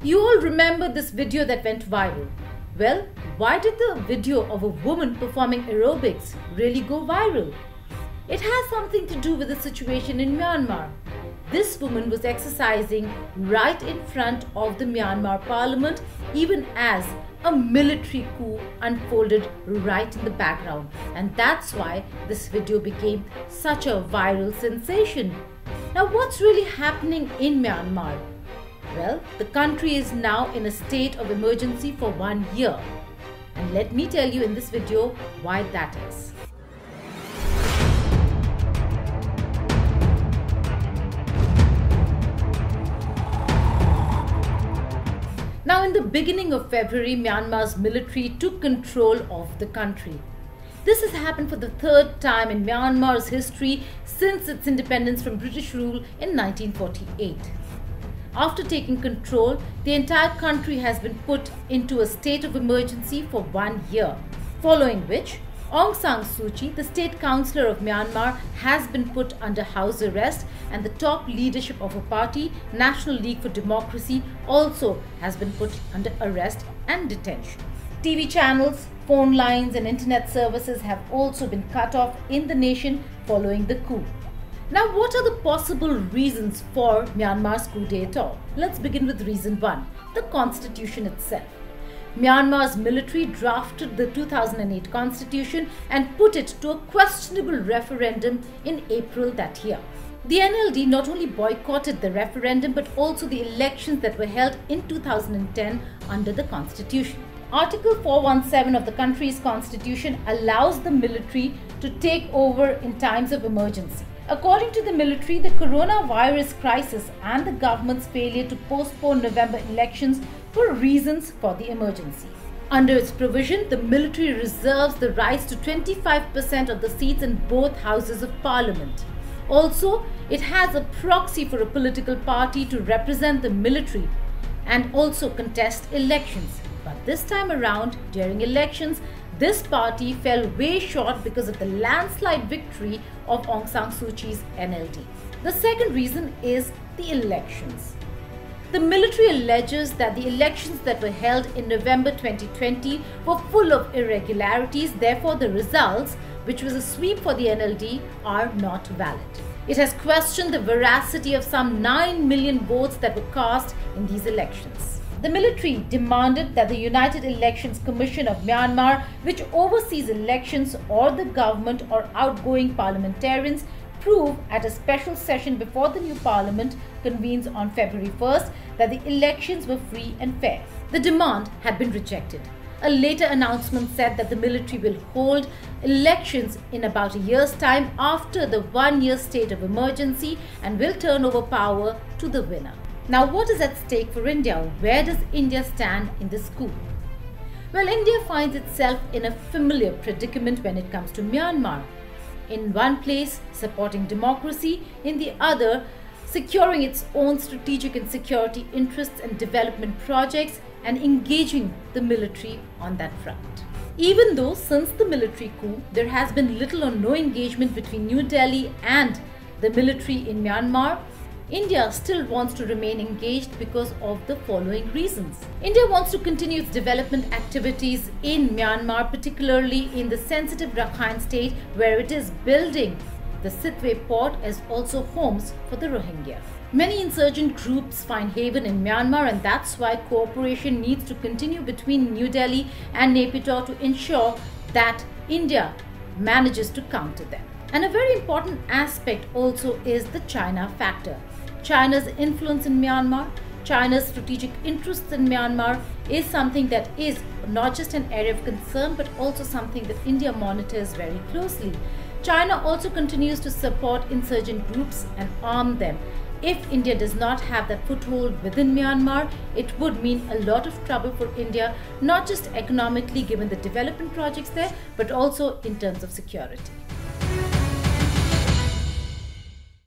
You all remember this video that went viral. Well, why did the video of a woman performing aerobics really go viral? It has something to do with the situation in Myanmar. This woman was exercising right in front of the Myanmar parliament even as a military coup unfolded right in the background, and that's why this video became such a viral sensation. Now, what's really happening in Myanmar? Well, the country is now in a state of emergency for 1 year, and let me tell you in this video why that is. Now, in the beginning of February, Myanmar's military took control of the country. This has happened for the third time in Myanmar's history since its independence from British rule in 1948. After taking control, the entire country has been put into a state of emergency for 1 year, following which Aung San Suu Kyi, the state councillor of Myanmar, has been put under house arrest, and the top leadership of a party, National League for Democracy, also has been put under arrest and detention. TV channels, phone lines and internet services have also been cut off in the nation following the coup. Now, what are the possible reasons for Myanmar's coup d'etat? Let's begin with reason 1, the constitution itself. Myanmar's military drafted the 2008 constitution and put it to a questionable referendum in April that year. The NLD not only boycotted the referendum but also the elections that were held in 2010 under the constitution. Article 417 of the country's constitution allows the military to take over in times of emergency. According to the military, the coronavirus crisis and the government's failure to postpone November elections were reasons for the emergency. Under its provision, the military reserves the rights to 25% of the seats in both houses of parliament. Also, it has a proxy for a political party to represent the military and also contest elections. But this time around, during elections, this party fell way short because of the landslide victory of Aung San Suu Kyi's NLD. The second reason is the elections. The military alleges that the elections that were held in November 2020 were full of irregularities, therefore the results, which was a sweep for the NLD, are not valid. It has questioned the veracity of some 9 million votes that were cast in these elections. The military demanded that the United Elections Commission of Myanmar, which oversees elections, or the government or outgoing parliamentarians prove at a special session before the new parliament convenes on February 1st that the elections were free and fair. The demand had been rejected. A later announcement said that the military will hold elections in about a year's time after the 1 year state of emergency and will turn over power to the winner. Now, what is at stake for India? Where does India stand in this coup? Well, India finds itself in a familiar predicament when it comes to Myanmar. In one place, supporting democracy, in the other, securing its own strategic and security interests and development projects, and engaging the military on that front. Even though since the military coup, there has been little or no engagement between New Delhi and the military in Myanmar, India still wants to remain engaged because of the following reasons. India wants to continue its development activities in Myanmar, particularly in the sensitive Rakhine state, where it is building the Sittwe port as also homes for the Rohingya. Many insurgent groups find haven in Myanmar, and that's why cooperation needs to continue between New Delhi and Naypyidaw to ensure that India manages to counter them. And a very important aspect also is the China factor. China's influence in Myanmar, China's strategic interests in Myanmar is something that is not just an area of concern but also something that India monitors very closely. China also continues to support insurgent groups and arm them. If India does not have that foothold within Myanmar, it would mean a lot of trouble for India, not just economically given the development projects there, but also in terms of security.